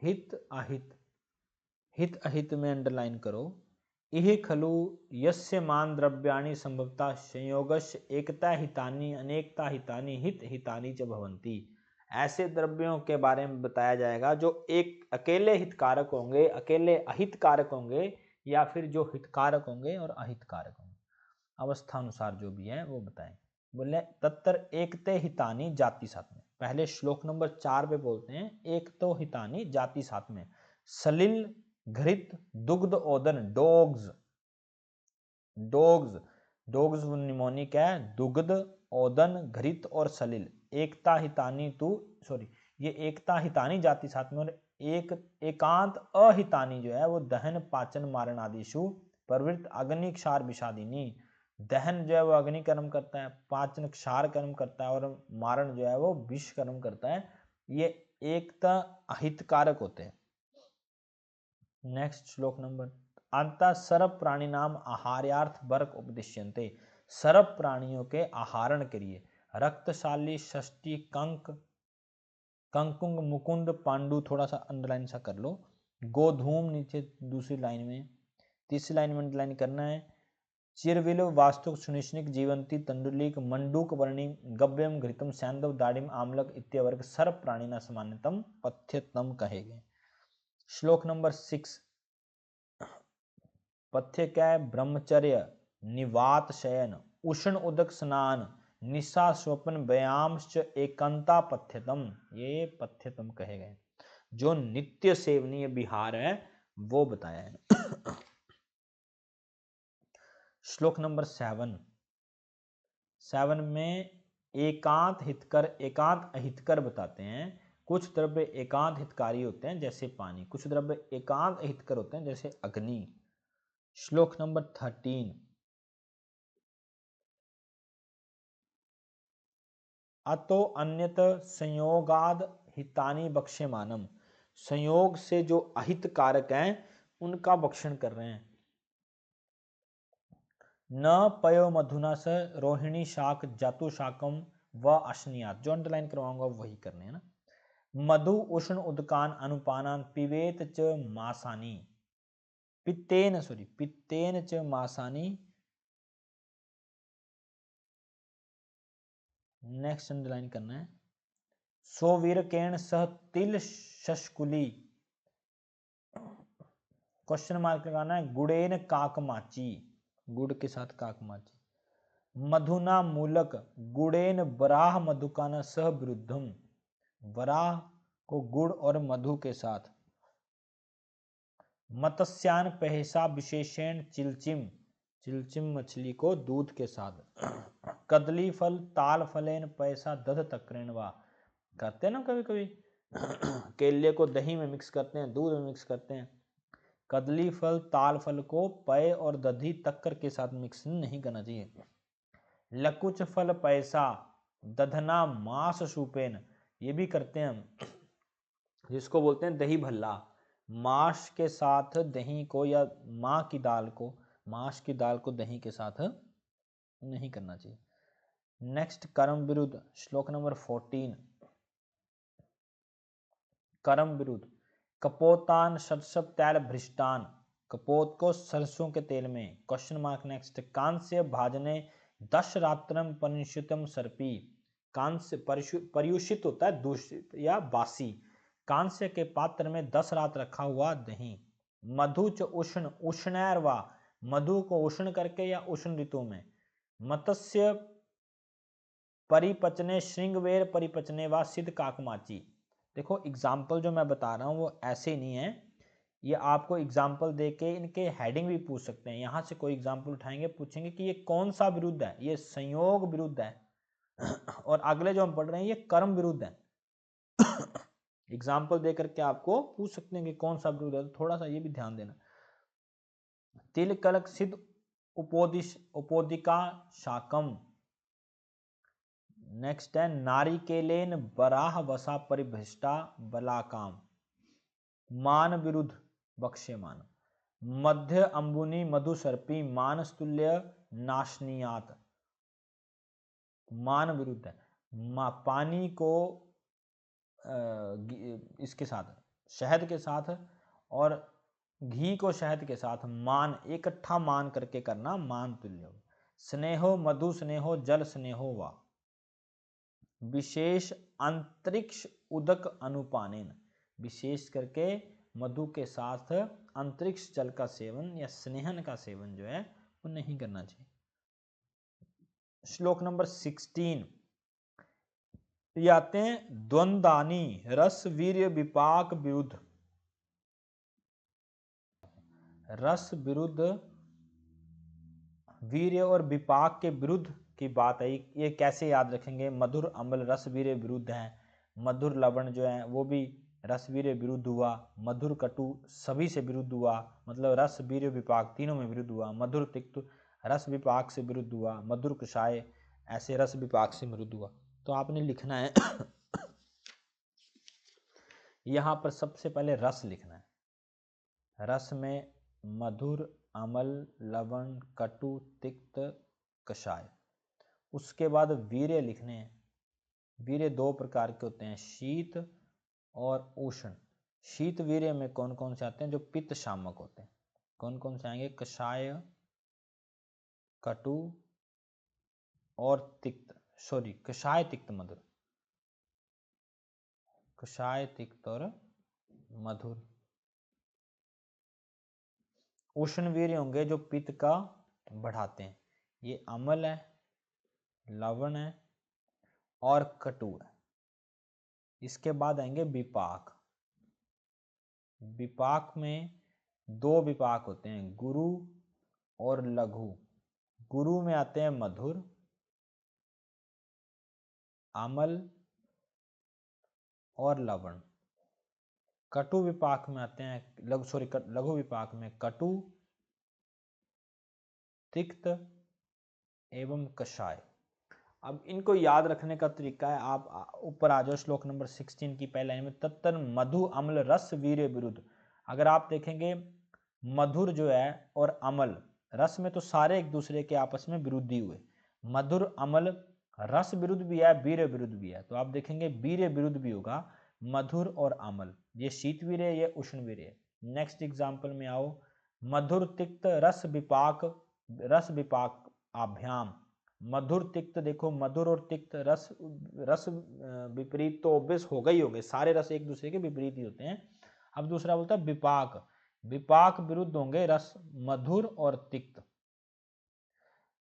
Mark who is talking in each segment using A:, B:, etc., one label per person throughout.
A: हित अहित, हित अहित में अंडरलाइन करो। इह खलु यस्य मान द्रव्याणि संभवतः संयोगस्य एकता हितानि अनेकता हितानि हित हितानि च भवन्ति। ऐसे द्रव्यों के बारे में बताया जाएगा जो एक अकेले हितकारक होंगे, अकेले अहितकारक होंगे, या फिर जो हितकारक होंगे और अहितकारक होंगे, अवस्था अनुसार जो भी है वो बताएं। बोले तत्तर एकते हितानि जाति साथ में, पहले श्लोक नंबर 4 पे बोलते हैं एक तो हितानि जाति साथ में, सलिल घृत दुग्ध ओदन, डॉग्स डॉग्स डॉग्स निमोनिक है, दुग्ध ओदन घृत और सलिल, एकता हितानि ये एकता हितानि जाति साथ में, और एक एकांत अहितानि जो है वो दहन पाचन मारण आदिशु प्रवृत्त अग्नि क्षार विषादिनी, दहन जो है वो अग्नि कर्म करता है, पाचन क्षार कर्म करता है, और मारण जो है वो विष कर्म करता है। ये एकता अहितकारक होते हैं। नेक्स्ट श्लोक नंबर, अंतः सर्व प्राणी नाम आहार्यार्थ वर्ग उपदिश्यन्ते, सर्व प्राणियों के आहारण के लिए रक्तशाली षष्ठी कंक कंकुंग मुकुंद पांडु, थोड़ा सा अंडरलाइन सा कर लो, गोधूम नीचे दूसरी लाइन में, तीसरी लाइन में अंडरलाइन करना है, चिरविल वास्तुक सुनिश्निक जीवंती तंडुलिक मंडूक वर्णी गव्यम घृतम सैंदव दाड़िम आमलक इत्यवर्ग सर्व प्राणी न सामान्यतम पथ्यतम कहे गए। श्लोक नंबर 6, पथ्य क्या है? ब्रह्मचर्य, निवात शयन, उष्ण उदक स्नान, निशा स्वप्न व्यायामश्च एकांता पथ्यतम, ये पथ्यतम कहे गए। जो नित्य सेवनीय विहार है वो बताया है। श्लोक नंबर 7 में एकांत हितकर एकांत अहितकर बताते हैं। कुछ द्रव्य एकांत हितकारी होते हैं जैसे पानी, कुछ द्रव्य एकांत अहितकर होते हैं जैसे अग्नि। श्लोक नंबर 13, अतो अन्यत संयोगाद हितानि बक्ष्यमानम, संयोग से जो अहित कारक हैं उनका भक्षण कर रहे हैं। न पयो मधुना स रोहिणी शाक जातु शाकम व अश्नियात, जो अंडरलाइन करवाऊंगा वही करने है ना। मधु उष्ण उदकान अनुपानान पिबेत च मासानी, पित्तेन च मासानी। नेक्स्ट अंडरलाइन करना है, सोवीरकेण सह तिल शशकुली, क्वेश्चन मार्क लगाना है, गुड़ेन काकमाची, गुड़ के साथ काकमाची। मधुना मूलक गुड़ेन बराह मधुकाना सह विरुद्धम, वराह को गुड़ और मधु के साथ। मत्स्यान पहसा विशेषण चिलचिम, चिलचिम मछली को दूध के साथ। कदली फल ताल फलेन पैसा दध तक्रेण वा, करते हैं ना कभी कभी केले को दही में मिक्स करते हैं, दूध में मिक्स करते हैं। कदली फल ताल फल को पय और दधी तक्कर के साथ मिक्स नहीं करना चाहिए। लकुच फल पैसा दधना मांस सूपेन, ये भी करते हैं हम, जिसको बोलते हैं दही भल्ला, मांस के साथ दही को या माँ की दाल को, मांस की दाल को दही के साथ नहीं करना चाहिए। नेक्स्ट कर्म विरुद्ध, श्लोक नंबर 14, कर्म विरुद्ध, कपोतान सरसव तैल भ्रिष्टान, कपोत को सरसों के तेल में। क्वेश्चन मार्क नेक्स्ट, कांस्य भाजने 10 रात्रम परिष्युतम सर्पी, कांस्य पर्युषित होता है दूषित या बासी, कांस्य के पात्र में 10 रात रखा हुआ दही। मधु च उष्ण उष्णैर्वा, मधु को उष्ण करके या उष्ण ऋतु में। मत्स्य परिपचने श्रृंगवेर परिपचने व सिद्ध काकमाची। देखो एग्जाम्पल जो मैं बता रहा हूँ वो ऐसे नहीं है, ये आपको एग्जाम्पल देके इनके हेडिंग भी पूछ सकते हैं। यहाँ से कोई एग्जाम्पल उठाएंगे, पूछेंगे कि ये कौन सा विरुद्ध है, ये संयोग विरुद्ध है और अगले जो हम पढ़ रहे हैं ये कर्म विरुद्ध है। एग्जाम्पल दे करके आपको पूछ सकते हैं कि कौन सा विरुद्ध है, तो थोड़ा सा ये भी ध्यान देना। तिल कलक सिद्ध उपोदिका शाकम। नेक्स्ट है नारिकेलेन बराह वसा परिभ्रष्टा बलाकाम, मान विरुद्ध बक्ष्यमान। मध्य अंबुनी मधु सर्पी मानस्तुल्य नाशनियात, मान विरुद्ध है। पानी को इसके साथ शहद के साथ और घी को शहद के साथ मान, इकट्ठा मान करके करना, मान तुल्य। स्नेहो मधु स्नेहो जल स्नेहो वा, विशेष अंतरिक्ष उदक अनुपानेन, विशेष करके मधु के साथ अंतरिक्ष जल का सेवन या स्नेहन का सेवन जो है वो नहीं करना चाहिए। श्लोक नंबर 16 ये आते हैं द्वंदानी रस वीर्य विपाक विरुद्ध। रस विरुद्ध वीर्य और विपाक के विरुद्ध की बात आई। ये कैसे याद रखेंगे? मधुर अम्ल रस वीर्य विरुद्ध है, मधुर लवण जो है वो भी रस वीर्य विरुद्ध हुआ, मधुर कटु सभी से विरुद्ध हुआ, मतलब रस वीर्य विपाक तीनों में विरुद्ध हुआ, मधुर तिक्त रस विपाक से विरुद्ध हुआ, मधुर कषाय ऐसे रस विपाक से विरुद्ध हुआ। तो आपने लिखना है यहां पर सबसे पहले रस लिखना है। रस में मधुर अम्ल लवण कटु तिक्त कषाय। उसके बाद वीर्य लिखने हैं। वीर्य दो प्रकार के होते हैं, शीत और उष्ण। शीत वीर्य में कौन कौन से आते हैं? जो पित्त शामक होते हैं। कौन कौन से आएंगे? कषाय कटु और तिक्त, सॉरी कषाय तिक्त मधुर, कषाय तिक्त और मधुर। उष्ण वीर्य होंगे जो पित्त का बढ़ाते हैं। ये अम्ल है, लवण है और कटु है। इसके बाद आएंगे विपाक। विपाक में दो विपाक होते हैं, गुरु और लघु। गुरु में आते हैं मधुर अम्ल और लवण। कटु विपाक में आते हैं लघु विपाक में कटु तिक्त एवं कषाय। अब इनको याद रखने का तरीका है, आप ऊपर आ जाओ श्लोक नंबर 16 की पहले लाइन में, तत्तन मधु अम्ल रस वीर्य विरुद्ध। अगर आप देखेंगे मधुर जो है और अम्ल रस में तो सारे एक दूसरे के आपस में विरुद्धी हुए। मधुर अम्ल रस विरुद्ध भी है, वीर्य विरुद्ध भी है। तो आप देखेंगे वीर्य विरुद्ध भी होगा मधुर और अम्ल। ये शीत वीर्य, ये उष्ण वीर्य। नेक्स्ट एग्जाम्पल में आओ, मधुर तिक्त रस विपाक आभ्याम। मधुर तिक्त देखो, मधुर और तिक्त रस विपरीत तो ऑब्वियस हो गई होंगे, सारे रस एक दूसरे के विपरीत ही होते हैं। अब दूसरा बोलता है विपाक। विपाक विरुद्ध होंगे रस मधुर और तिक्त।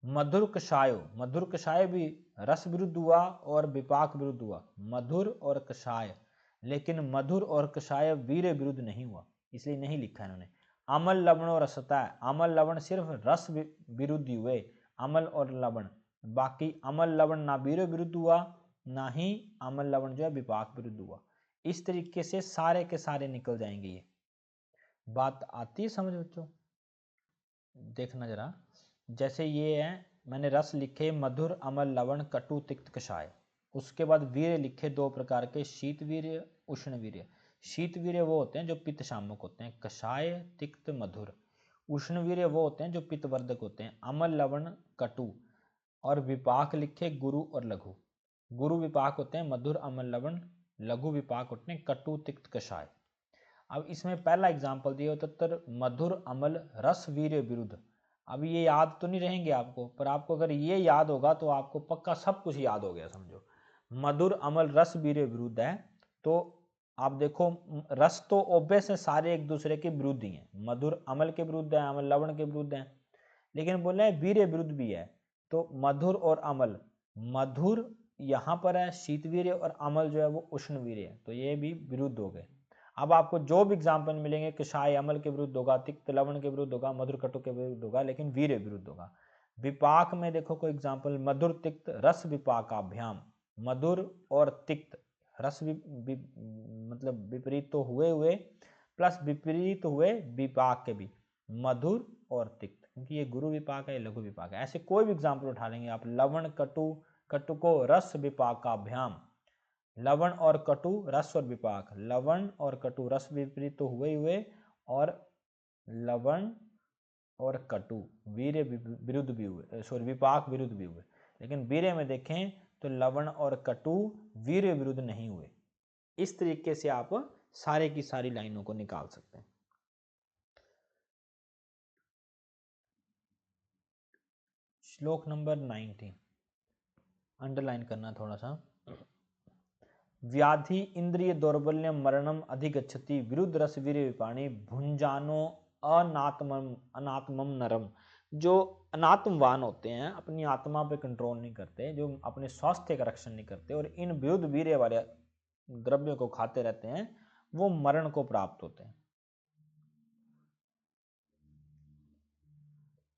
A: मधुर कषायो, मधुर कषाय भी रस विरुद्ध हुआ और विपाक विरुद्ध हुआ, मधुर और कषाय। लेकिन मधुर और कषाय वीर्य विरुद्ध नहीं हुआ, इसलिए नहीं लिखा इन्होंने। अम्ल लवण और रसता, अम्ल लवण सिर्फ रस विरुद्ध हुए, अम्ल और लवण। बाकी अम्ल लवण ना वीर्य विरुद्ध हुआ, ना ही अम्ल लवण जो है विपाक विरुद्ध हुआ। इस तरीके से सारे के सारे निकल जाएंगे। ये बात आती है समझ बच्चों? देखना जरा, जैसे ये है, मैंने रस लिखे मधुर अम्ल लवण कटु तिक्त कषाय। उसके बाद वीर्य लिखे दो प्रकार के, शीत वीर्य उष्ण वीर्य। शीत वीर्य वो होते हैं जो पित्त शामक होते हैं, कषाय तिक्त मधुर। उष्ण वीर्य वो होते हैं जो पित्तवर्धक होते हैं, अम्ल लवण कटु। और विपाक लिखे गुरु और लघु। गुरु विपाक होते हैं मधुर अम्ल लवण, लघु विपाक होते हैं कटु तिक्त कषाय। अब इसमें पहला एग्जाम्पल दिया तत्तर मधुर अम्ल रस वीर्य विरुद्ध। अब ये याद तो नहीं रहेंगे आपको, पर आपको अगर ये याद होगा तो आपको पक्का सब कुछ याद हो गया समझो। मधुर अम्ल रस वीर्य विरुद्ध है, तो आप देखो रस तो ऑब्वियस है, सारे एक दूसरे के विरुद्ध ही हैं। मधुर अम्ल के विरुद्ध है, अम्ल लवण के विरुद्ध है, लेकिन बोले हैं वीर्य विरुद्ध भी है। तो मधुर और अम्ल, मधुर यहाँ पर है शीत वीर्य और अम्ल जो है वो उष्ण वीर्य है, तो ये भी विरुद्ध हो गए। अब आपको जो भी एग्जाम्पल मिलेंगे, कषाय अम्ल के विरुद्ध होगा, तिक्त लवण के विरुद्ध होगा, मधुर कटु के विरुद्ध होगा, लेकिन वीर्य विरुद्ध होगा। विपाक में देखो कोई एग्जाम्पल, मधुर तिक्त रस विपाकाभ्याम। मधुर और तिक्त रस मतलब विपरीत तो हुए प्लस विपरीत हुए विपाक के भी, मधुर और तिक्त, क्योंकि ये गुरु विपाक है, लघु विपाक है। ऐसे कोई भी एग्जाम्पल उठा लेंगे आप, लवण कटु, कटु को रस विपाकाभ्याम। लवण और कटु रस और विपाक, लवण और कटु रस विपरीत तो हुए और लवण और कटु वीर्य विरुद्ध भी हुए, सॉरी विपाक विरुद्ध भी हुए। लेकिन वीर्य में देखें तो लवण और कटु वीर्य विरुद्ध नहीं हुए। इस तरीके से आप सारे की सारी लाइनों को निकाल सकते हैं। श्लोक नंबर 19 अंडरलाइन करना थोड़ा सा। व्याधि इंद्रिय दौर्बल्य मरणम अधिगच्छति विरुद्ध रस वीर विपाणी भुंजानो अनात्मम अनात्मम नरम। जो अनात्मवान होते हैं, अपनी आत्मा पे कंट्रोल नहीं करते, जो अपने स्वास्थ्य का रक्षण नहीं करते और इन विरुद्ध वीर्य वाले द्रव्यों को खाते रहते हैं, वो मरण को प्राप्त होते हैं।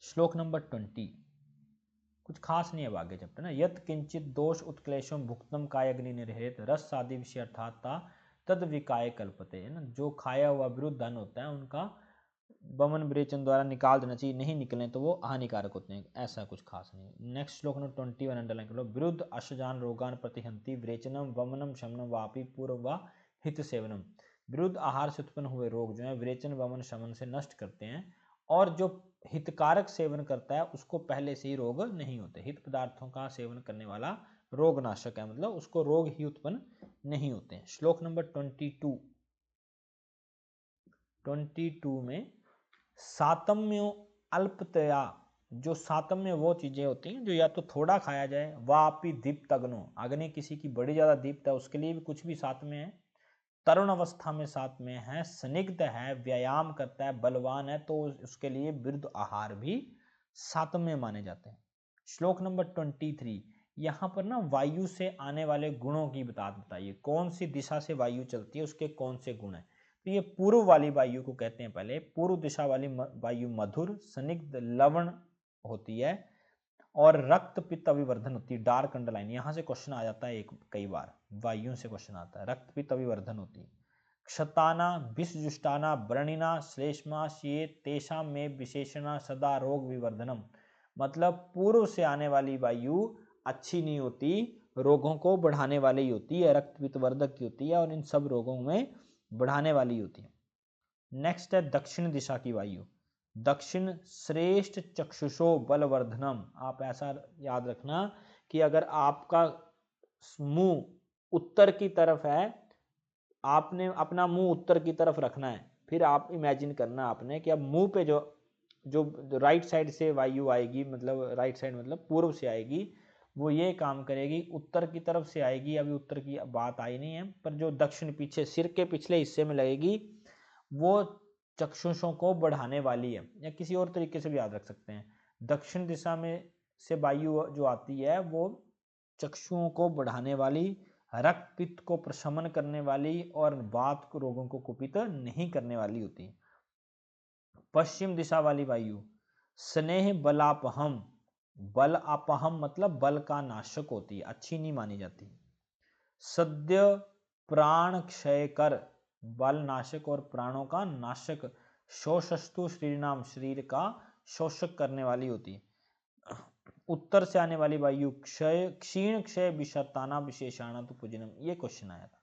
A: श्लोक नंबर 20 कुछ खास नहीं है आगे चैप्टर ना। यत किंचित दोष उत्क्लेशम भुक्तम काय अग्नि निर्हेत रस आदि विषय अर्थात तद विकाय कल्पते है ना। जो खाया हुआ विरुद्ध धन होता है उनका वमन विरेचन द्वारा निकाल देना चाहिए, नहीं निकले तो वो हानिकारक होते हैं, ऐसा कुछ खास नहीं। नेक्स्ट श्लोक नंबर 21 अंडरलाइन कर लो। विरुद्ध अशजान रोगान प्रतिहंति विरेचनम वमनम शमनम वापि पूर्व व हित सेवनम। विरुद्ध आहार से उत्पन्न हुए रोग जो है विरेचन वमन शमन से नष्ट करते हैं, और जो हितकारक सेवन करता है उसको पहले से ही रोग नहीं होते। हित पदार्थों का सेवन करने वाला रोगनाशक है, मतलब उसको रोग ही उत्पन्न नहीं होते हैं। श्लोक नंबर 22 में सातम्यो अल्पतया, जो सातम्य वो चीजें होती हैं जो या तो थोड़ा खाया जाए, वापि दीप्त अग्नो, अग्नि किसी की बड़ी ज्यादा दीप्त है उसके लिए भी कुछ भी सातम्य है, तरुण अवस्था में साथ में है, स्निग्ध है, व्यायाम करता है, बलवान है, तो उसके लिए विरुद्ध आहार भी सातम्य माने जाते हैं। श्लोक नंबर 23 यहाँ पर ना वायु से आने वाले गुणों की बताइए, कौन सी दिशा से वायु चलती है, उसके कौन से गुण है। तो ये पूर्व वाली वायु को कहते हैं पहले। पूर्व दिशा वाली वायु मधुर, स्निग्ध, लवण होती है और रक्त पित्त अभिवर्धन होती है। डार्क अंडरलाइन, यहां से क्वेश्चन आ जाता है एक, कई बार वायु से क्वेश्चन आता है। रक्त पित्त अभिवर्धन होती है। क्षताना विषजुष्टाना व्रणिना श्लेष्मा ये तेषा में विशेषणा सदा रोग विवर्धनम। मतलब पूर्व से आने वाली वायु अच्छी नहीं होती, रोगों को बढ़ाने वाली होती है, रक्त पित्त वर्धक की होती है और इन सब रोगों में बढ़ाने वाली होती है। नेक्स्ट है दक्षिण दिशा की वायु। दक्षिण श्रेष्ठ चक्षुषो बलवर्धनम। आप ऐसा याद रखना कि अगर आपका मुंह उत्तर की तरफ है, आपने अपना मुंह उत्तर की तरफ रखना है, फिर आप इमेजिन करना आपने कि अब मुंह पे जो जो राइट साइड से वायु आएगी, मतलब राइट साइड मतलब पूर्व से आएगी, वो ये काम करेगी, उत्तर की तरफ से आएगी, अभी उत्तर की बात आई नहीं है, पर जो दक्षिण पीछे सिर के पिछले हिस्से में लगेगी वो चक्षुषों को बढ़ाने वाली है। या किसी और तरीके से भी याद रख सकते हैं, दक्षिण दिशा में से वायु जो आती है वो चक्षुओं को बढ़ाने वाली, रक्त पित्त को प्रशमन करने वाली और वात को रोगों को कुपित नहीं करने वाली होती है। पश्चिम दिशा वाली वायु स्नेह बलापहम, बल अपहम मतलब बल का नाशक होती है, अच्छी नहीं मानी जाती। सद्य प्राण क्षय कर, बल नाशक और प्राणों का नाशक। शोषस्तु श्रीनाम, शरीर का शोषक करने वाली होती है। उत्तर से आने वाली वायु क्षय क्षीण क्षय विषर्ताना विशेषाणा तो पूजनम, ये क्वेश्चन आया था।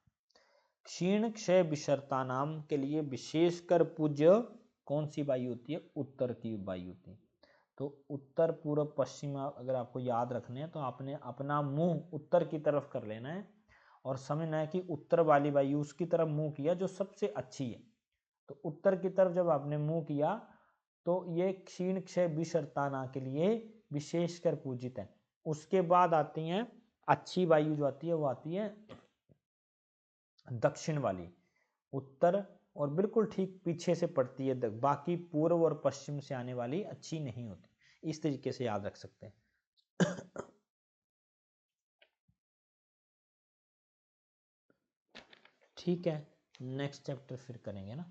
A: क्षीण क्षय विषर्तानाम के लिए विशेषकर पूज्य कौन सी वायु होती है, उत्तर की वायु होती है। तो उत्तर पूर्व पश्चिम अगर आपको याद रखने हैं तो आपने अपना मुंह उत्तर की तरफ कर लेना है और समझना है कि उत्तर वाली वायु उसकी तरफ मुंह किया जो सबसे अच्छी है। तो उत्तर की तरफ जब आपने मुंह किया तो ये क्षीण क्षय विषर्ताना के लिए विशेषकर पूजित है। उसके बाद आती हैं अच्छी वायु जो आती है वो आती है दक्षिण वाली, उत्तर और बिल्कुल ठीक पीछे से पड़ती है, बाकी पूर्व और पश्चिम से आने वाली अच्छी नहीं होती। इस तरीके से याद रख सकते हैं। ठीक है, नेक्स्ट चैप्टर फिर करेंगे ना।